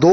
2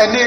NA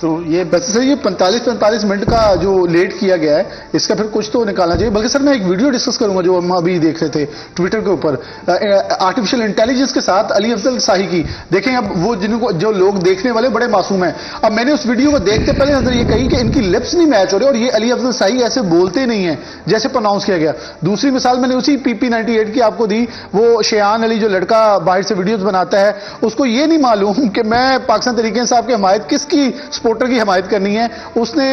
تو یہ ویسے سر یہ 45 منٹ کا جو لیٹ کیا گیا ہے اس کا پھر کچھ تو نکالنا چاہیے. بلکہ سر میں ایک ویڈیو ڈسکس کروں گا جو ہم ابھی دیکھ رہے تھے ٹویٹر کے اوپر آرٹیفیشل انٹیلیجنس کے ساتھ علی افضل شاہی کی. دیکھیں اب وہ جن کو جو لوگ دیکھنے والے بڑے معصوم ہیں, اب میں نے اس ویڈیو کو دیکھتے پہلے نظر یہ کہی کہ ان کی لپس نہیں میچ ہو رہے اور یہ علی افضل شاہی ایسے بولتے نہیں ہیں جیسے پروناؤنس کیا گیا. دوسری مثال میں نے اسی PP98 کی آپ کو دی, وہ شیان علی جو لڑکا باہر سے ویڈیوز بناتا ہے, اس کو یہ نہیں معلوم کہ میں پاکستان تحریک انصاف کی حمایت کس کی سپورٹر کی حمایت کرنی ہے. اس نے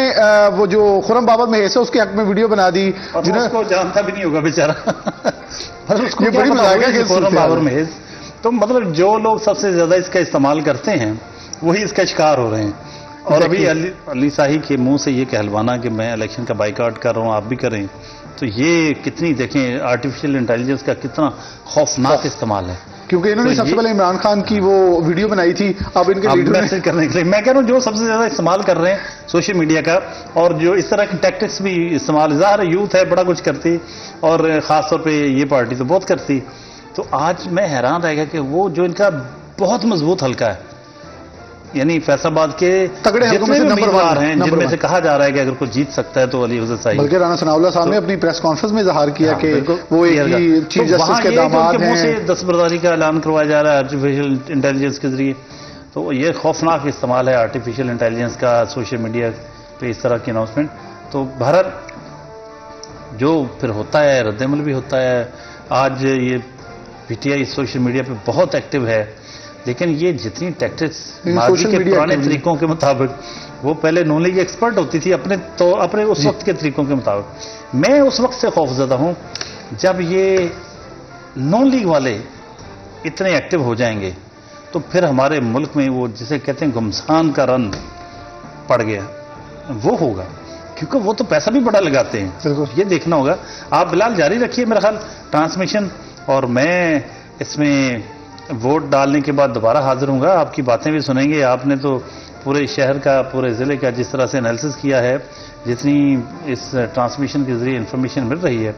وہ جو خرم بابا مہیس ہے اس کے حق میں ویڈیو بنا دی, جنہیں کو جانتا بھی نہیں ہوگا بیچارہ. یہ بڑی مذاق ہے کہ خرم بابا مہیس تو مطلب جو لوگ سب سے زیادہ اس کا استعمال کرتے ہیں وہی اس کا شکار ہو رہے ہیں. اور ابھی علی شاہی کے منہ سے یہ کہلوانا کہ میں الیکشن کا بائیکاٹ کر رہا ہوں, آپ بھی کریں, تو یہ کتنی دیکھیں آرٹیفیشل انٹیلیجنس کا کتنا خوفناک استعمال ہے. کیونکہ انہوں نے سب سے پہلے عمران خان کی وہ ویڈیو بنائی تھی, اب ان کے لیڈر میسج کرنے کے لیے میں کہہ رہا ہوں جو سب سے زیادہ استعمال کر رہے ہیں سوشل میڈیا کا, اور جو اس طرح کی ٹیکٹکس بھی استعمال, ظاہر یوتھ ہے بڑا کچھ کرتی, اور خاص طور پہ یہ پارٹی تو بہت کرتی. تو آج میں حیران رہ گیا کہ وہ جو ان کا بہت مضبوط حلقہ ہے, یعنی فیصل آباد کے تگڑے حلقوں میں سے نمبر 1 ہیں جن میں سے کہا جا رہا ہے کہ اگر کوئی جیت سکتا ہے تو علی افضل شاہی. بلکہ رانا ثناء اللہ صاحب نے اپنی پریس کانفرنس میں اظہار کیا کہ وہ ایک چیف جسٹس کے داماد ہیں. سے دستبرداری کا اعلان کروایا جا رہا ہے آرٹیفیشل انٹیلیجنس کے ذریعے. تو یہ خوفناک استعمال ہے آرٹیفیشل انٹیلیجنس کا سوشل میڈیا پہ اس طرح کی اناؤنسمنٹ. تو بہرحال جو پھر ہوتا ہے رد عمل بھی ہوتا ہے. آج یہ PTI سوشل میڈیا پہ بہت ایکٹیو ہے, لیکن یہ جتنی ٹیکٹکس ماضی کے پرانے طریقوں کے مطابق, وہ پہلے نون لیگ ایکسپرٹ ہوتی تھی اپنے اس وقت کے طریقوں کے مطابق. میں اس وقت سے خوفزدہ ہوں جب یہ نون لیگ والے اتنے ایکٹیو ہو جائیں گے تو پھر ہمارے ملک میں وہ جسے کہتے ہیں گمسان کا رن پڑ گیا وہ ہوگا, کیونکہ وہ تو پیسہ بھی بڑا لگاتے ہیں. یہ دیکھنا ہوگا. آپ بلال جاری رکھیے میرا خیال ٹرانسمیشن, اور میں اس میں ووٹ ڈالنے کے بعد دوبارہ حاضر ہوں گا, آپ کی باتیں بھی سنیں گے. آپ نے تو پورے شہر کا پورے ضلع کا جس طرح سے انالیسس کیا ہے, جتنی اس ٹرانسمیشن کے ذریعے انفارمیشن مل رہی ہے,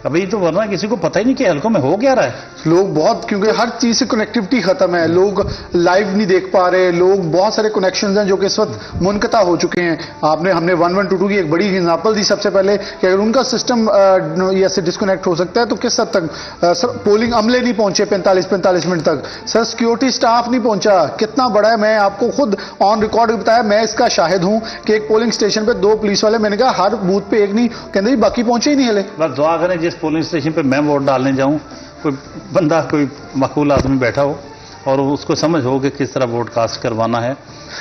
ابھی تو ورنہ کسی کو پتہ ہی نہیں کہ حلقوں میں ہو کیا رہا ہے. لوگ بہت, کیونکہ ہر چیز سے کنیکٹیوٹی ختم ہے, لوگ لائیو نہیں دیکھ پا رہے, لوگ بہت سارے کنیکشنز ہیں جو کہ اس وقت منقطع ہو چکے ہیں. ہم نے 1122 کی ایک بڑی ایگزامپل دی سب سے پہلے کہ اگر ان کا سسٹم ایسے ڈسکنیکٹ ہو سکتا ہے تو کس حد تک سر پولنگ عملے نہیں پہنچے 45 منٹ تک, سر سیکیورٹی سٹاف نہیں پہنچا, کتنا بڑا ہے. میں آپ کو خود آن ریکارڈ بتایا, میں اس کا شاہد ہوں کہ ایک پولنگ اسٹیشن پہ 2 پولیس والے, میں نے کہا ہر بوتھ پہ ایک نہیں, کہتے جی باقی پہنچے ہی نہیں ہلے. بس دعا کریں جس پولنگ اسٹیشن پہ میں ووٹ ڈالنے جاؤں کوئی بندہ, کوئی معقول آدمی بیٹھا ہو اور اس کو سمجھ ہو کہ کس طرح ووٹ کاسٹ کروانا ہے.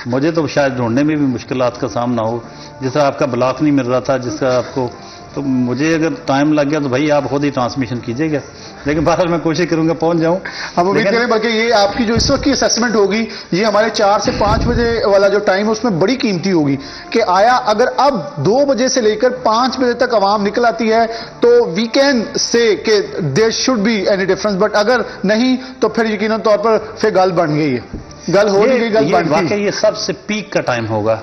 مجھے تو شاید ڈھونڈنے میں بھی مشکلات کا سامنا ہو, جس طرح آپ کا بلاک نہیں مل رہا تھا, جس طرح آپ کو, تو مجھے اگر ٹائم لگ گیا تو بھائی آپ خود ہی ٹرانسمیشن کیجیے گا, لیکن بہرحال میں کوشش کروں گا پہنچ جاؤں. ہم امید کریں, بلکہ یہ آپ کی جو اس وقت کی اسیسمنٹ ہوگی یہ ہمارے 4 سے 5 بجے والا جو ٹائم ہے اس میں بڑی قیمتی ہوگی کہ آیا اگر اب 2 بجے سے لے کر 5 بجے تک عوام نکل آتی ہے تو وی کین سے کہ there should be any difference, but اگر نہیں تو پھر یقیناً طور پر پھر گل بن گئی ہے, گل ہو گئی, گل بن گئی. واقعی یہ سب سے پیک کا ٹائم ہوگا.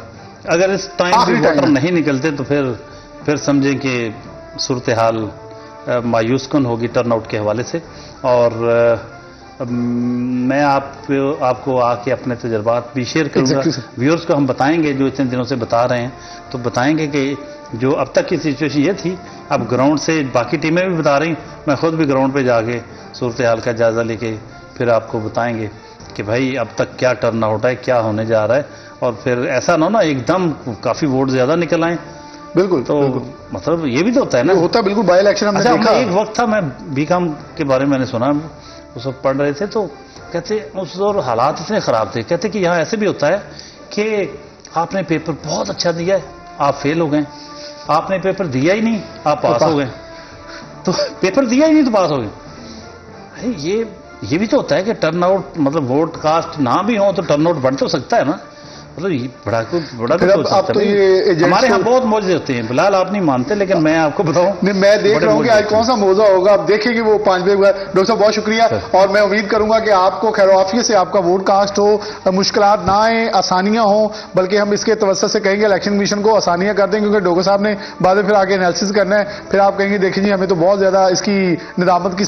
اگر اس ٹائم بھی ووٹر نہیں نکلتے تو پھر سمجھیں کہ صورتحال مایوس کن ہوگی ٹرن آؤٹ کے حوالے سے. اور میں آپ کو آ کے اپنے تجربات بھی شیئر کروں گا. ویورز کو ہم بتائیں گے جو اتنے دنوں سے بتا رہے ہیں, تو بتائیں گے کہ جو اب تک کی سچویشن یہ تھی, اب گراؤنڈ سے باقی ٹیمیں بھی بتا رہی, میں خود بھی گراؤنڈ پہ جا کے صورتحال کا جائزہ لے کے پھر آپ کو بتائیں گے کہ بھائی اب تک کیا ٹرن آؤٹ ہے, کیا ہونے جا رہا ہے, اور پھر ایسا نہ ہو نا ایک دم کافی ووٹ زیادہ نکل آئیں. بالکل, تو مطلب یہ بھی تو ہوتا ہے نا, ہوتا ہے بالکل. بائی الیکشن ہم نے دیکھا, ایک وقت تھا, میں BCom کے بارے میں نے سنا, اس وقت پڑھ رہے تھے, تو کہتے اس دور حالات اتنے خراب تھے, کہتے کہ یہاں ایسے بھی ہوتا ہے کہ آپ نے پیپر بہت اچھا دیا ہے, آپ فیل ہو گئے, آپ نے پیپر دیا ہی نہیں, آپ پاس ہو گئے, تو پیپر دیا ہی نہیں تو پاس ہو گئے. یہ بھی تو ہوتا ہے کہ ٹرن آؤٹ, مطلب ووٹ کاسٹ نہ بھی ہو تو ٹرن آؤٹ بڑھ تو سکتا ہے نا, مطلب بڑا ہمارے یہاں بہت موضوع ہوتے ہیں. بلال آپ نہیں مانتے, لیکن میں آپ کو بتاؤں, نہیں میں دیکھ رہا ہوں کہ آج کون سا موضوع ہوگا, آپ دیکھیں گے وہ 5 بجے. ڈاکٹر صاحب بہت شکریہ, اور میں امید کروں گا کہ آپ کو خیر و عافیت سے آپ کا ووٹ کاسٹ ہو, مشکلات نہ آئیں, آسانیاں ہوں, بلکہ ہم اس کے توسط سے کہیں گے الیکشن کمیشن کو آسانیاں کر دیں, کیونکہ ڈاکٹر صاحب نے بعد میں پھر آگے انالیسس کرنا ہے, پھر آپ کہیں گے دیکھیں جی ہمیں تو بہت زیادہ اس کی ندامت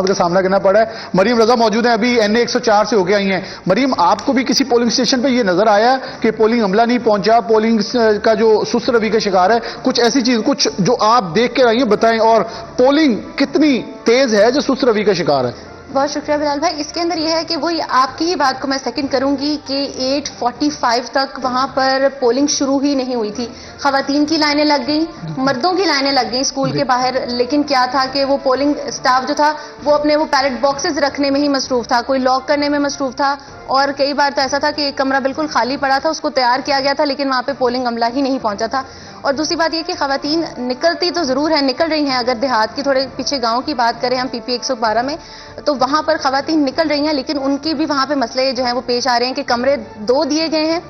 کا سامنا کرنا پڑا ہے. مریم رضا موجود ہیں, ابھی NA 104 سے ہو کے آئی ہیں. مریم, آپ کو بھی کسی پولنگ اسٹیشن پہ یہ نظر آیا کہ پولنگ عملہ نہیں پہنچا, پولنگ کا جو سست روی کا شکار ہے, کچھ ایسی چیز کچھ جو آپ دیکھ کے آئیے بتائیں, اور پولنگ کتنی تیز ہے جو سست روی کا شکار ہے؟ بہت شکریہ بلال بھائی. اس کے اندر یہ ہے کہ وہی آپ کی ہی بات کو میں سیکنڈ کروں گی کہ 8:45 تک وہاں پر پولنگ شروع ہی نہیں ہوئی تھی. خواتین کی لائنیں لگ گئیں, مردوں کی لائنیں لگ گئیں اسکول کے باہر, لیکن کیا تھا کہ وہ پولنگ سٹاف جو تھا وہ اپنے وہ بیلٹ باکسز رکھنے میں ہی مصروف تھا, کوئی لاک کرنے میں مصروف تھا, اور کئی بار تو ایسا تھا کہ ایک کمرہ بالکل خالی پڑا تھا, اس کو تیار کیا گیا تھا لیکن وہاں پہ پولنگ عملہ ہی نہیں پہنچا تھا. اور دوسری بات یہ کہ خواتین نکلتی تو ضرور ہیں, نکل رہی ہیں. اگر دیہات کی تھوڑے پیچھے گاؤں کی بات کریں ہم پی 112 میں, تو وہاں پر خواتین نکل رہی ہیں, لیکن ان کی بھی وہاں پہ مسئلے جو ہیں وہ پیش آ رہے ہیں کہ کمرے 2 دیے گئے ہیں.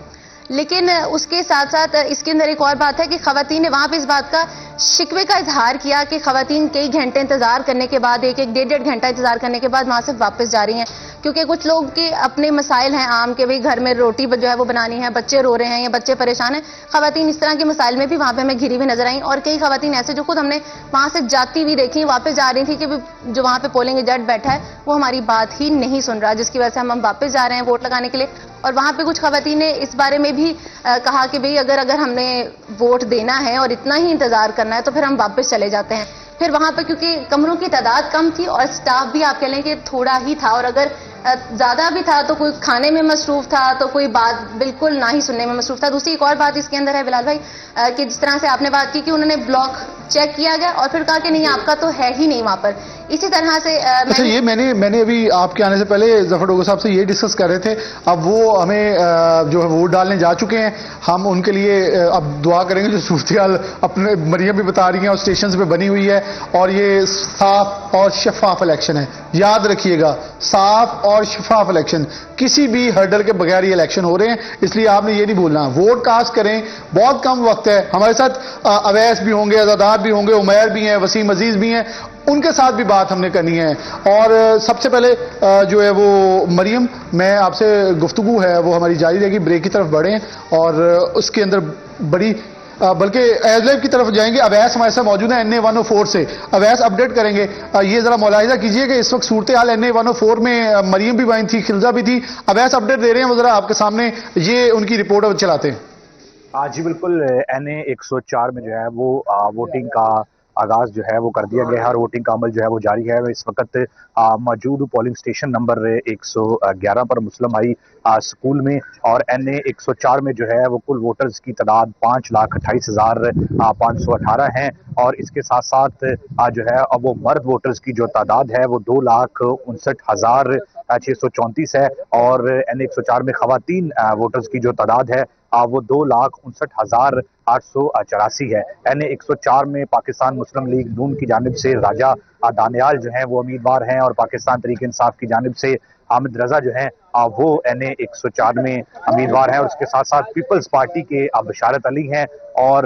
لیکن اس کے ساتھ ساتھ اس کے اندر ایک اور بات ہے کہ خواتین نے وہاں پہ اس بات کا شکوے کا اظہار کیا کہ خواتین کئی گھنٹے انتظار کرنے کے بعد, 1-1.5 گھنٹہ انتظار کرنے کے بعد وہاں سے واپس جا رہی ہیں, کیونکہ کچھ لوگ کے اپنے مسائل ہیں عام کے, بھئی گھر میں روٹی جو ہے وہ بنانی ہے, بچے رو رہے ہیں یا بچے پریشان ہیں. خواتین اس طرح کے مسائل میں بھی وہاں پہ ہمیں گھری ہوئی نظر آئیں, اور کئی خواتین ایسے جو خود ہم نے وہاں سے جاتی ہوئی دیکھی, واپس جا رہی تھی کہ جو وہاں پہ پولنگ ایجنٹ بیٹھا ہے وہ ہماری بات ہی نہیں سن رہا, جس کی وجہ سے ہم واپس جا رہے ہیں ووٹ لگانے کے لیے. اور وہاں پہ کچھ خواتین نے اس بارے میں بھی کہا کہ بھئی اگر ہم نے ووٹ دینا ہے اور اتنا ہی انتظار کرنا ہے تو پھر ہم واپس چلے جاتے ہیں. پھر وہاں پہ کیونکہ کمروں کی تعداد کم تھی اور سٹاف بھی آپ کہہ لیں کہ تھوڑا ہی تھا, اور اگر زیادہ بھی تھا تو کوئی کھانے میں مصروف تھا تو کوئی بات بالکل نہ ہی سننے میں مصروف تھا. دوسری ایک اور بات اس کے اندر ہے بلال بھائی کہ جس طرح سے آپ نے بات کی کہ انہوں نے بلاک چیک کیا گیا اور پھر کہا کہ نہیں آپ کا تو ہے ہی نہیں وہاں پر. اسی طرح سے اچھا, یہ میں نے ابھی آپ کے آنے سے پہلے ظفر ڈوگر صاحب سے یہ ڈسکس کر رہے تھے, اب وہ ہمیں جو ہے ووٹ ڈالنے جا چکے ہیں, ہم ان کے لیے اب دعا کریں گے. جو صورتحال اپنے مریم بھی بتا رہی ہیں اور اسٹیشنز پہ بنی ہوئی ہے, اور یہ صاف اور شفاف الیکشن ہے, یاد رکھیے گا, صاف اور شفاف الیکشن, کسی بھی ہرڈل کے بغیر یہ الیکشن ہو رہے ہیں, اس لیے آپ نے یہ نہیں بھولنا, ووٹ کاسٹ کریں. بہت کم وقت ہے, ہمارے ساتھ اویس بھی ہوں گے, آزادار بھی ہوں گے, عمیر بھی ہیں, وسیم عزیز بھی ہیں, ان کے ساتھ بھی بات ہم نے کرنی ہے. اور سب سے پہلے جو ہے وہ مریم, میں آپ سے گفتگو ہے وہ ہماری جاری رہے گی, بریک کی طرف بڑھیں اور اس کے اندر بڑی بلکہ ایز لائف کی طرف جائیں گے. اویس ہمارے ساتھ موجود ہیں NA104 سے, اویس اپڈیٹ کریں گے. یہ ذرا ملاحظہ کیجئے کہ اس وقت صورتحال NA104 میں مریم بھی وہیں تھی, خلزہ بھی تھی, اویس اپڈیٹ دے رہے ہیں, وہ ذرا آپ کے سامنے یہ ان کی رپورٹ چلاتے ہیں. جی بالکل, NA104 میں جو ہے وہ ووٹنگ کا آغاز جو ہے وہ کر دیا گیا ہے اور ووٹنگ کا عمل جو ہے وہ جاری ہے. اس وقت موجود پولنگ سٹیشن نمبر 111 پر مسلم ہائی سکول میں, اور NA104 میں جو ہے وہ کل ووٹرز کی تعداد 5,28,518 ہیں, اور اس کے ساتھ ساتھ جو ہے اب وہ مرد ووٹرز کی جو تعداد ہے وہ 2,59,634 ہے, اور NA104 میں خواتین ووٹرز کی جو تعداد ہے وہ 2,59,884 ہے. NA104 میں پاکستان مسلم لیگ نون کی جانب سے راجہ دانیال جو ہیں وہ امیدوار ہیں, اور پاکستان تحریک انصاف کی جانب سے حامد رضا جو ہیں وہ NA104 میں امیدوار ہیں, اور اس کے ساتھ ساتھ پیپلز پارٹی کے بشارت علی ہیں, اور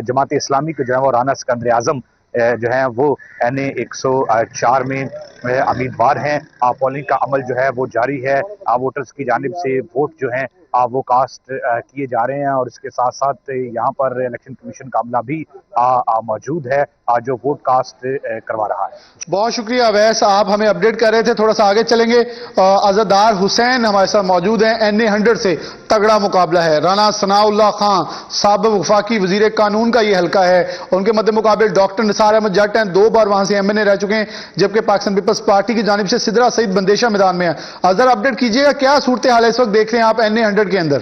جماعت اسلامی کے جو ہے وہ رانا سکندر اعظم جو ہیں وہ NA104 میں امیدوار ہیں. پولنگ کا عمل جو ہے وہ جاری ہے, ووٹرز کی جانب سے ووٹ جو ہیں وہ کاسٹ کیے جا رہے ہیں, اور اس کے ساتھ ساتھ یہاں پر الیکشن کمیشن کا عملہ بھی موجود ہے جو ووٹ کاسٹ کروا رہا ہے. بہت شکریہ اویس, آپ ہمیں اپڈیٹ کر رہے تھے. تھوڑا سا آگے چلیں گے, عزادار حسین ہمارے ساتھ موجود ہیں. NA100 سے تگڑا مقابلہ ہے. رانا ثناء اللہ خان سابق وفاقی وزیر قانون کا یہ حلقہ ہے, ان کے مد مقابل ڈاکٹر نثار احمد جٹ ہیں, 2 بار وہاں سے MNA رہ چکے ہیں, جبکہ پاکستان پیپلز پارٹی کی جانب سے سدرا سعید بندیشہ میدان میں ہے. ذرا اپڈیٹ کیجیے گا کیا صورتحال ہے اس وقت دیکھ رہے ہیں آپ NA100 کے اندر؟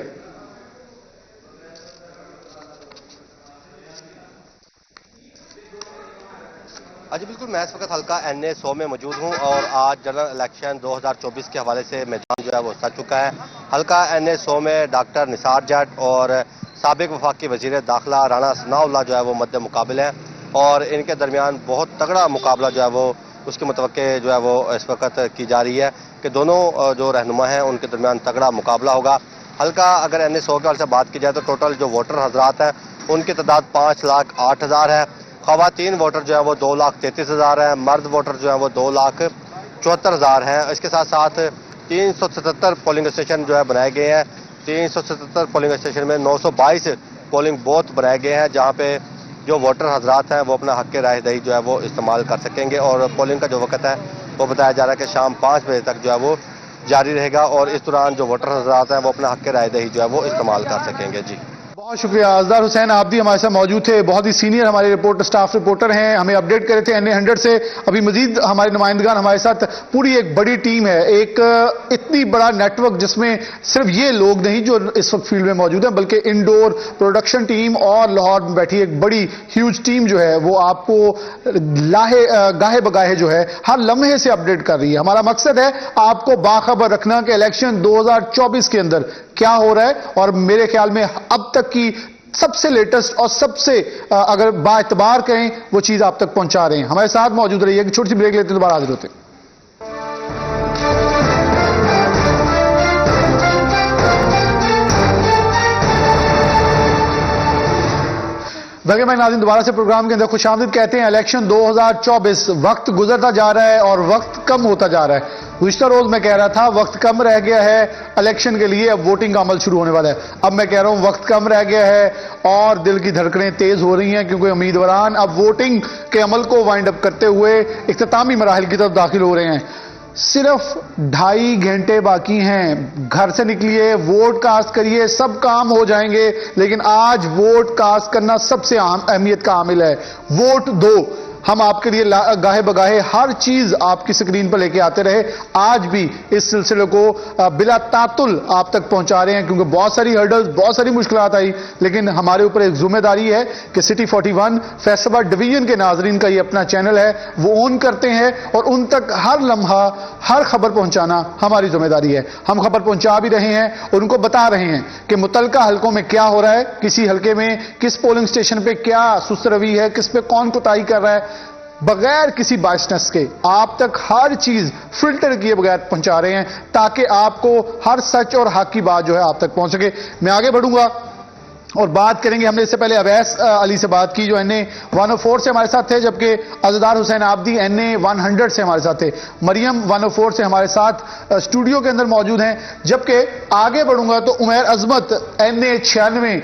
جی بالکل, میں اس وقت حلقہ NA100 میں موجود ہوں, اور آج جنرل الیکشن 2024 کے حوالے سے میدان جو ہے وہ سج چکا ہے. حلقہ NA100 میں ڈاکٹر نثار جٹ اور سابق وفاقی وزیر داخلہ رانا ثناء اللہ جو ہے وہ مد مقابل ہیں, اور ان کے درمیان بہت تگڑا مقابلہ جو ہے وہ اس کی متوقع جو ہے وہ اس وقت کی جا رہی ہے کہ دونوں جو رہنما ہیں ان کے درمیان تگڑا مقابلہ ہوگا. حلقہ اگر NA100 کے حوالے سے بات کی جائے تو ٹوٹل جو ووٹر حضرات ہیں ان کی تعداد 5,08,000 ہے. خواتین ووٹر جو ہے وہ 2,33,000 ہیں, مرد ووٹر جو ہے وہ 2,74,000 ہیں. اس کے ساتھ ساتھ 377 پولنگ اسٹیشن جو ہے بنائے گئے ہیں. 377 پولنگ اسٹیشن میں 922 پولنگ بوتھ بنائے گئے ہیں, جہاں پہ جو ووٹر حضرات ہیں وہ اپنا حق رائے دہی جو ہے وہ استعمال کر سکیں گے, اور پولنگ کا جو وقت ہے وہ بتایا جا رہا ہے کہ شام 5 بجے تک جو ہے وہ جاری رہے گا اور اس دوران جو ووٹر حضرات ہیں وہ اپنا حق رائے دہی جو ہے وہ استعمال کر سکیں گے. جی بہت شکریہ. اصدار حسین عابدی ہمارے ساتھ موجود تھے, بہت ہی سینئر ہمارے اسٹاف رپورٹر ہیں, ہمیں اپڈیٹ کرے تھے NA 100 سے. ابھی مزید ہمارے نمائندگان ہمارے ساتھ, پوری ایک بڑی ٹیم ہے, ایک اتنی بڑا نیٹ ورک جس میں صرف یہ لوگ نہیں جو اس وقت فیلڈ میں موجود ہیں بلکہ انڈور پروڈکشن ٹیم اور لاہور میں بیٹھی ایک بڑی ہیوج ٹیم جو ہے وہ آپ کو گاہے بگاہے جو ہے ہر لمحے سے اپڈیٹ کر رہی ہے. ہمارا مقصد ہے آپ کو باخبر رکھنا کہ الیکشن 2024 کے اندر کیا ہو رہا ہے, اور میرے خیال میں اب تک کی سب سے لیٹسٹ اور سب سے اگر با اعتبار کہیں وہ چیز آپ تک پہنچا رہے ہیں. ہمارے ساتھ موجود رہیے, ایک چھوٹی سی بریک لیتے ہیں, دوبارہ حاضر ہوتے ہیں. بلکہ میں ناظرین دوبارہ سے پروگرام کے اندر خوش آمدید کہتے ہیں. الیکشن 2024 وقت گزرتا جا رہا ہے اور وقت کم ہوتا جا رہا ہے. گزشتہ روز میں کہہ رہا تھا وقت کم رہ گیا ہے الیکشن کے لیے, اب ووٹنگ کا عمل شروع ہونے والا ہے. اب میں کہہ رہا ہوں وقت کم رہ گیا ہے اور دل کی دھڑکنیں تیز ہو رہی ہیں, کیونکہ امیدواران اب ووٹنگ کے عمل کو وائنڈ اپ کرتے ہوئے اختتامی مراحل کی طرف داخل ہو رہے ہیں. صرف 2.5 گھنٹے باقی ہیں, گھر سے نکلیے, ووٹ کاسٹ کریے, سب کام ہو جائیں گے. لیکن آج ووٹ کاسٹ کرنا سب سے اہمیت کا عامل ہے. ووٹ دو. ہم آپ کے لیے گاہے بگاہے ہر چیز آپ کی سکرین پر لے کے آتے رہے. آج بھی اس سلسلے کو بلا تعطل آپ تک پہنچا رہے ہیں, کیونکہ بہت ساری ہرڈلز, بہت ساری مشکلات آئی, لیکن ہمارے اوپر ایک ذمہ داری ہے کہ سٹی 41 فیصل آباد ڈویژن کے ناظرین کا یہ اپنا چینل ہے, وہ اون کرتے ہیں اور ان تک ہر لمحہ ہر خبر پہنچانا ہماری ذمہ داری ہے. ہم خبر پہنچا بھی رہے ہیں اور ان کو بتا رہے ہیں کہ متعلقہ حلقوں میں کیا ہو رہا ہے, کسی حلقے میں کس پولنگ سٹیشن پہ کیا سست روی ہے, کس پہ کون کوتاہی کر رہا ہے. بغیر کسی بائسنس کے آپ تک ہر چیز فلٹر کیے بغیر پہنچا رہے ہیں, تاکہ آپ کو ہر سچ اور حق کی بات جو ہے آپ تک پہنچ سکے. میں آگے بڑھوں گا اور بات کریں گے. ہم نے اس سے پہلے اویس علی سے بات کی جو NA 104 سے ہمارے ساتھ تھے, جبکہ اصدار حسین عابدی NA 100 سے ہمارے ساتھ تھے. مریم 104 سے ہمارے ساتھ اسٹوڈیو کے اندر موجود ہیں. جبکہ آگے بڑھوں گا تو عمیر عظمت NA 96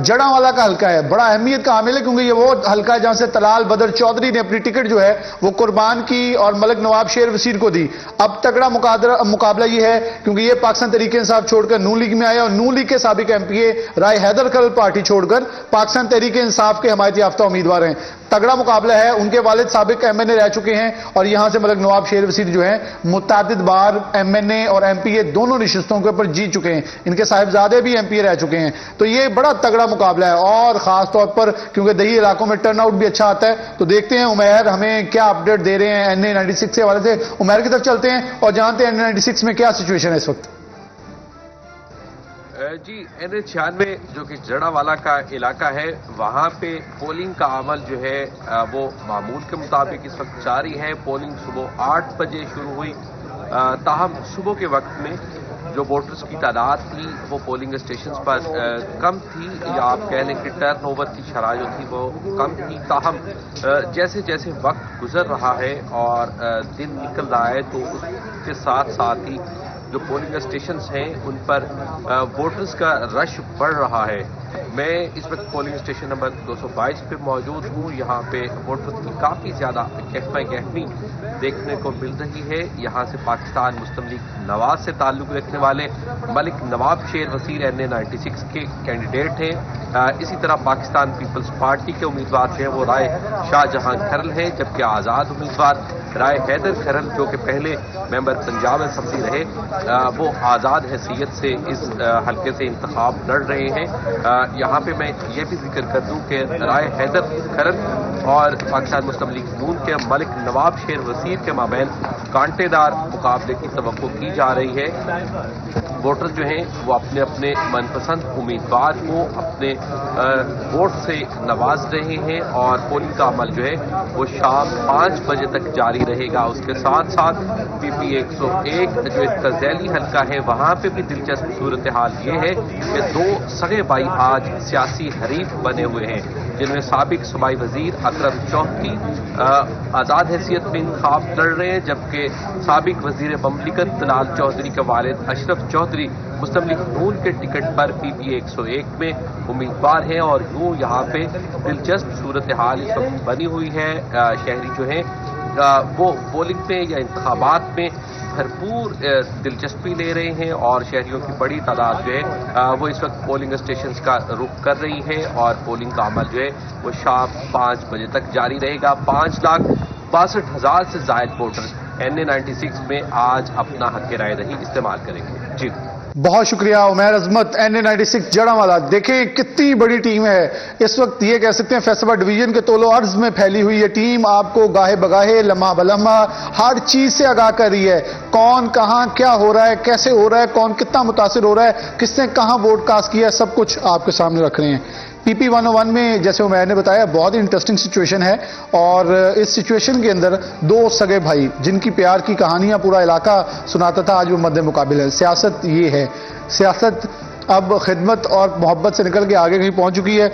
جڑاں والا کا حلقہ ہے, بڑا اہمیت کا عامل ہے, کیونکہ یہ وہ حلقہ ہے جہاں سے طلال بدر چودھری نے اپنی ٹکٹ جو ہے وہ قربان کی اور ملک نواب شیر وزیر کو دی. اب تگڑا مقابلہ یہ ہے کیونکہ یہ پاکستان تحریک انصاف چھوڑ کر نون لیگ میں آیا, اور نون لیگ کے سابق MP رائے حیدر کھرل پارٹی چھوڑ کر پاکستان تحریک انصاف کے حمایت یافتہ امیدوار ہیں. تگڑا مقابلہ ہے. ان کے والد سابق MNA رہ چکے ہیں اور یہاں سے ملک نواب شیر وزیر جو ہیں متعدد بار MNA اور MPA دونوں نشستوں کے اوپر جیت چکے ہیں. ان کے صاحبزادے بھی MPA رہ چکے ہیں. تو یہ بڑا تگڑا مقابلہ ہے, اور خاص طور پر کیونکہ دیہی علاقوں میں ٹرن آؤٹ بھی اچھا آتا ہے. تو دیکھتے ہیں عمیر ہمیں کیا اپڈیٹ دے رہے ہیں NA 96 کے حوالے سے. عمیر کی طرف چلتے ہیں اور جانتے ہیں NA 96 میں کیا سچویشن ہے اس وقت. جی NA 96 جو کہ جڑا والا کا علاقہ ہے, وہاں پہ پولنگ کا عمل جو ہے وہ معمول کے مطابق اس وقت جاری ہے. پولنگ صبح 8 بجے شروع ہوئی, تاہم صبح کے وقت میں جو ووٹرز کی تعداد تھی وہ پولنگ اسٹیشنز پر کم تھی, یا آپ کہہ لیں کہ ٹرن اوور کی شرح جو تھی وہ کم تھی. تاہم جیسے جیسے وقت گزر رہا ہے اور دن نکل رہا ہے تو اس کے ساتھ ساتھ ہی جو پولنگ اسٹیشنز ہیں ان پر ووٹرز کا رش بڑھ رہا ہے. میں اس وقت پولنگ اسٹیشن نمبر 222 پہ موجود ہوں. یہاں پہ ووٹرز کی کافی زیادہ گہمی دیکھنے کو مل رہی ہے. یہاں سے پاکستان مسلم لیگ نواز سے تعلق رکھنے والے ملک نواب شیر وزیر NA 96 کے کینڈیڈیٹ ہیں. اسی طرح پاکستان پیپلز پارٹی کے امیدوار جو ہیں وہ رائے شاہ جہاں کھرل ہیں, جبکہ آزاد امیدوار رائے حیدر کھرل جو کہ پہلے ممبر پنجاب اسمبلی رہے وہ آزاد حیثیت سے اس حلقے سے انتخاب لڑ رہے ہیں. یہاں پہ میں یہ بھی ذکر کر دوں کہ رائے حیدر کھرل اور پاکستان مسلم لیگ نون کے ملک نواب شیر وزیر کے مابین کانٹے دار مقابلے کی توقع کی جا رہی ہے. ووٹر جو ہیں وہ اپنے اپنے من پسند امیدوار کو اپنے ووٹ سے نواز رہے ہیں, اور پولنگ کا عمل جو ہے وہ شام 5 بجے تک جاری رہے گا. اس کے ساتھ ساتھ PP 101 جو ایک ذیلی حلقہ ہے وہاں پہ بھی دلچسپ صورتحال یہ ہے کہ 2 سگے بھائی آج سیاسی حریف بنے ہوئے ہیں, جن میں سابق صوبائی وزیر اکرم چوہدری آزاد حیثیت میں انتخاب لڑ رہے ہیں, جبکہ سابق وزیر مملکت طلال چوہدری کے والد اشرف چوہدری مسلم لیگ نون کے ٹکٹ پر PP 101 میں امیدوار ہیں. اور یوں یہاں پہ دلچسپ صورتحال اس وقت بنی ہوئی ہے. شہری جو ہیں وہ پولنگ میں یا انتخابات میں بھرپور دلچسپی لے رہے ہیں اور شہریوں کی بڑی تعداد جو ہے وہ اس وقت پولنگ اسٹیشنز کا رخ کر رہی ہے اور پولنگ کا عمل جو ہے وہ شام 5 بجے تک جاری رہے گا۔ 5,62,000 سے زائد ووٹرز NA96 میں آج اپنا حق رائے دہی استعمال کریں گے۔ جی بہت شکریہ عمیر عظمت، NA96 جڑاوالا۔ دیکھیں کتنی بڑی ٹیم ہے، اس وقت یہ کہہ سکتے ہیں فیصل آباد ڈویژن کے طول و عرض میں پھیلی ہوئی یہ ٹیم آپ کو گاہے بگاہے لمحہ بلمحہ ہر چیز سے آگاہ کر رہی ہے، کون کہاں کیا ہو رہا ہے، کیسے ہو رہا ہے، کون کتنا متاثر ہو رہا ہے، کس نے کہاں ووٹ کاسٹ کیا ہے، سب کچھ آپ کے سامنے رکھ رہے ہیں۔ PP 101 میں جیسے عمیر نے بتایا بہت ہی انٹرسٹنگ سچویشن ہے، اور اس سچویشن کے اندر دو سگے بھائی جن کی پیار کی کہانیاں پورا علاقہ سناتا تھا آج وہ مد مقابل ہے۔ سیاست یہ ہے، سیاست اب خدمت اور محبت سے نکل کے آگے کہیں پہنچ چکی ہے،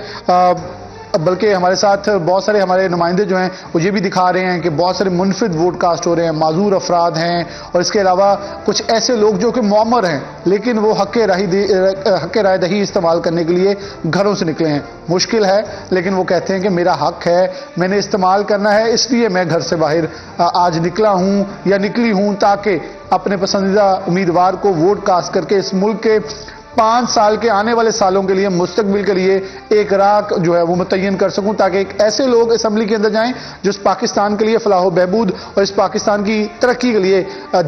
بلکہ ہمارے ساتھ بہت سارے ہمارے نمائندے جو ہیں وہ یہ بھی دکھا رہے ہیں کہ بہت سارے منفرد ووٹ کاسٹ ہو رہے ہیں، معذور افراد ہیں، اور اس کے علاوہ کچھ ایسے لوگ جو کہ معمر ہیں لیکن وہ حق رائے دہی استعمال کرنے کے لیے گھروں سے نکلے ہیں۔ مشکل ہے لیکن وہ کہتے ہیں کہ میرا حق ہے، میں نے استعمال کرنا ہے، اس لیے میں گھر سے باہر آج نکلا ہوں یا نکلی ہوں تاکہ اپنے پسندیدہ امیدوار کو ووٹ کاسٹ کر کے اس ملک کے 5 سال کے آنے والے سالوں کے لیے مستقبل کے لیے ایک راہ جو ہے وہ متعین کر سکوں، تاکہ ایک ایسے لوگ اسمبلی کے اندر جائیں جو اس پاکستان کے لیے فلاح و بہبود اور اس پاکستان کی ترقی کے لیے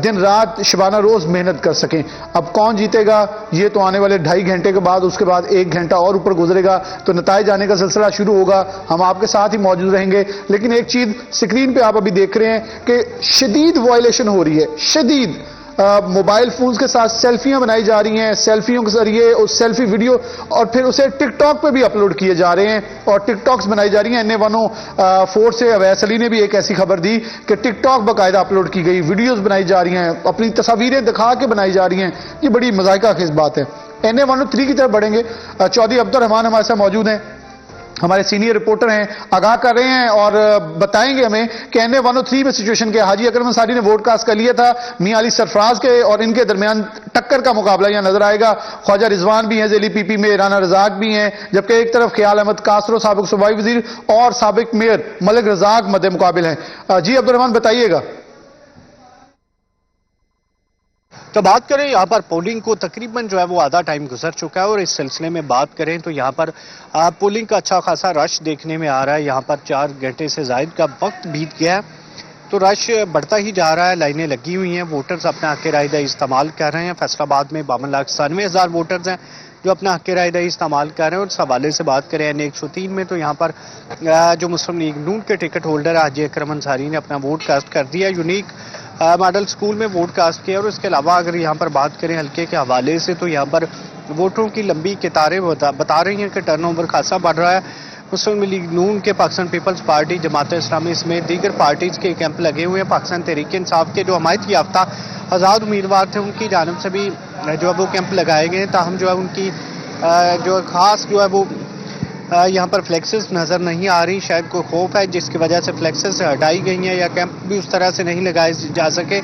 دن رات شبانہ روز محنت کر سکیں۔ اب کون جیتے گا یہ تو آنے والے 2.5 گھنٹے کے بعد، اس کے بعد 1 گھنٹہ اور اوپر گزرے گا تو نتائج آنے کا سلسلہ شروع ہوگا، ہم آپ کے ساتھ ہی موجود رہیں گے۔ لیکن ایک چیز اسکرین پہ آپ ابھی دیکھ رہے ہیں کہ شدید وائلیشن ہو رہی ہے، شدید موبائل فونز کے ساتھ سیلفیاں بنائی جا رہی ہیں، سیلفیوں کے ذریعے اس سیلفی ویڈیو اور پھر اسے ٹک ٹاک پہ بھی اپلوڈ کیے جا رہے ہیں اور ٹک ٹاکس بنائی جا رہی ہیں۔ NA 104 سے اویس علی نے بھی ایک ایسی خبر دی کہ ٹک ٹاک باقاعدہ اپلوڈ کی گئی، ویڈیوز بنائی جا رہی ہیں، اپنی تصاویریں دکھا کے بنائی جا رہی ہیں، یہ بڑی مذائقہ خیز بات ہے۔ NA 103 کی طرف بڑھیں گے، چودھری عبد الرحمان ہمارے ساتھ موجود ہیں، ہمارے سینئر رپورٹر ہیں، آگاہ کر رہے ہیں اور بتائیں گے ہمیں کہ NA 103 میں سچویشن کیا۔ حاجی اکرم انصاری نے ووٹ کاسٹ کر لیا تھا، میاں علی سرفراز کے اور ان کے درمیان ٹکر کا مقابلہ یہاں نظر آئے گا۔ خواجہ رضوان بھی ہیں ذیلی PP میں، رانا رزاق بھی ہیں، جبکہ ایک طرف خیال احمد کاسرو سابق صوبائی وزیر اور سابق میئر ملک رزاق مد مقابل ہیں۔ جی عبد الرحمان بتائیے گا۔ تو بات کریں یہاں پر پولنگ کو تقریباً جو ہے وہ آدھا ٹائم گزر چکا ہے، اور اس سلسلے میں بات کریں تو یہاں پر پولنگ کا اچھا خاصا رش دیکھنے میں آ رہا ہے۔ یہاں پر 4 گھنٹے سے زائد کا وقت بیت گیا ہے تو رش بڑھتا ہی جا رہا ہے، لائنیں لگی ہوئی ہیں، ووٹرز اپنا حق رائے دہی استعمال کر رہے ہیں۔ فیصل آباد میں 52,97,000 ووٹرز ہیں جو اپنا حق رائے دہی استعمال کر رہے ہیں۔ اور اس حوالے سے بات کریں NA 103 میں تو یہاں پر جو مسلم لیگ نون کے ٹکٹ ہولڈر حاجی اکرم انصاری نے اپنا ووٹ کاسٹ کر دیا، یونیک ماڈل سکول میں ووٹ کاسٹ کیا۔ اور اس کے علاوہ اگر یہاں پر بات کریں حلقے کے حوالے سے تو یہاں پر ووٹروں کی لمبی قطاریں بتا رہی ہیں کہ ٹرن اوور خاصا بڑھ رہا ہے۔ مسلم لیگ نون کے، پاکستان پیپلز پارٹی، جماعت اسلامی سمیت دیگر پارٹیز کے کیمپ لگے ہوئے ہیں۔ پاکستان تحریک انصاف کے جو حمایت یافتہ آزاد امیدوار تھے ان کی جانب سے بھی جو ہے وہ کیمپ لگائے گئے ہیں، تاہم جو ہے ان کی جو خاص جو ہے وہ یہاں پر فلیکسز نظر نہیں آ رہی، شاید کوئی خوف ہے جس کی وجہ سے فلیکسز ہٹائی گئی ہیں یا کیمپ بھی اس طرح سے نہیں لگائے جا سکے۔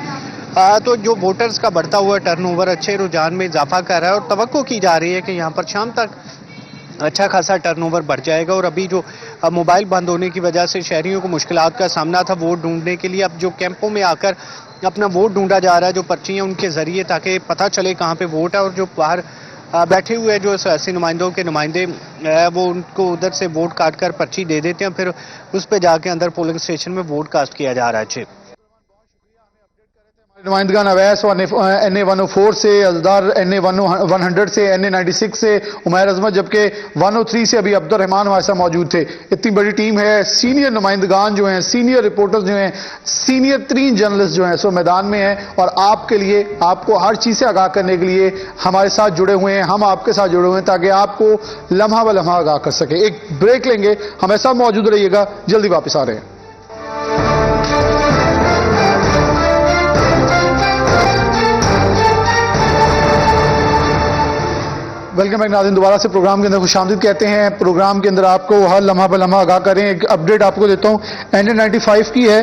تو جو ووٹرز کا بڑھتا ہوا ٹرن اوور اچھے رجحان میں اضافہ کر رہا ہے اور توقع کی جا رہی ہے کہ یہاں پر شام تک اچھا خاصا ٹرن اوور بڑھ جائے گا۔ اور ابھی جو موبائل بند ہونے کی وجہ سے شہریوں کو مشکلات کا سامنا تھا ووٹ ڈھونڈنے کے لیے، اب جو کیمپوں میں آ کر اپنا ووٹ ڈھونڈا جا رہا ہے، جو پرچی ہیں ان کے ذریعے، تاکہ پتہ چلے کہاں پہ ووٹ ہے، اور جو باہر بیٹھے ہوئے جو سیاسی نمائندوں کے نمائندے وہ ان کو ادھر سے ووٹ کاٹ کر پرچی دے دیتے ہیں، پھر اس پہ جا کے اندر پولنگ اسٹیشن میں ووٹ کاسٹ کیا جا رہا ہے۔ نمائندگان اویس اور NA 104 سے، ازدار NA 100 سے، NA 96 سے عمیر عظمت، جبکہ 103 سے ابھی عبد الرحمان ہمارے ساتھ موجود تھے۔ اتنی بڑی ٹیم ہے، سینئر نمائندگان جو ہیں، سینئر رپورٹرز جو ہیں، سینئر ترین جرنلسٹ جو ہیں سو میدان میں ہیں، اور آپ کے لیے، آپ کو ہر چیز سے آگاہ کرنے کے لیے ہمارے ساتھ جڑے ہوئے ہیں، ہم آپ کے ساتھ جڑے ہوئے ہیں تاکہ آپ کو لمحہ بہ لمحہ آگاہ کر سکیں۔ ایک بریک لیں گے، ہمیں ساتھ موجود رہیے گا، جلدی واپس آ رہے ہیں۔ ویلکم بیک ناظرین، دوبارہ سے پروگرام کے اندر خوش آمدید کہتے ہیں۔ پروگرام کے اندر آپ کو ہر لمحہ بہ لمحہ آگاہ کریں۔ ایک اپڈیٹ آپ کو دیتا ہوں، NA 95 کی ہے،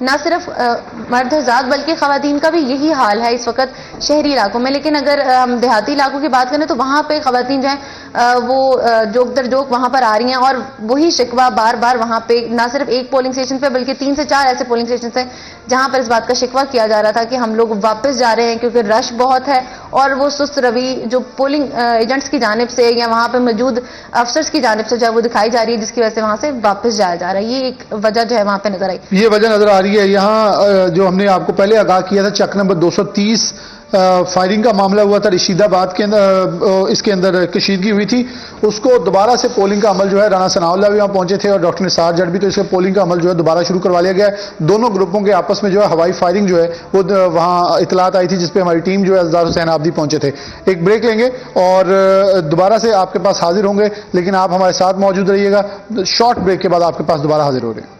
نہ صرف مرد حضرات بلکہ خواتین کا بھی یہی حال ہے اس وقت شہری علاقوں میں. لیکن اگر ہم دیہاتی علاقوں کی بات کریں تو وہاں پہ خواتین جو ہیں وہ جوک در جوک وہاں پر آ رہی ہیں اور وہی شکوہ بار بار وہاں پہ نہ صرف ایک پولنگ اسٹیشن پہ بلکہ 3 سے 4 ایسے پولنگ اسٹیشن ہیں جہاں پر اس بات کا شکوہ کیا جا رہا تھا کہ ہم لوگ واپس جا رہے ہیں کیونکہ رش بہت ہے اور وہ سست روی جو پولنگ ایجنٹس کی جانب سے یا وہاں پہ موجود افسرز کی جانب سے جو ہے وہ دکھائی جا رہی ہے جس کی وجہ سے وہاں سے واپس جایا جا رہا ہے. یہ ایک وجہ جو ہے وہاں پہ نظر آئی. یہ وجہ نظر آ رہی ہے. یہاں جو ہم نے آپ کو پہلے آگاہ کیا تھا چک نمبر 230 فائرنگ کا معاملہ ہوا تھا رشید آباد کے اندر, اس کے اندر کشیدگی ہوئی تھی, اس کو دوبارہ سے پولنگ کا عمل جو ہے رانا ثناء اللہ بھی وہاں پہنچے تھے اور ڈاکٹر نثار جٹ بھی, تو اس کے پولنگ کا عمل جو ہے دوبارہ شروع کروا لیا گیا ہے. دونوں گروپوں کے آپس میں جو ہے ہوائی فائرنگ جو ہے وہ وہاں اطلاعات آئی تھی جس پہ ہماری ٹیم جو ہے ازدار حسین آبدی پہنچے تھے. ایک بریک لیں گے اور دوبارہ سے آپ کے پاس حاضر ہوں گے, لیکن آپ ہمارے ساتھ موجود رہیے گا. شارٹ بریک کے بعد آپ کے پاس دوبارہ حاضر ہو رہے ہیں.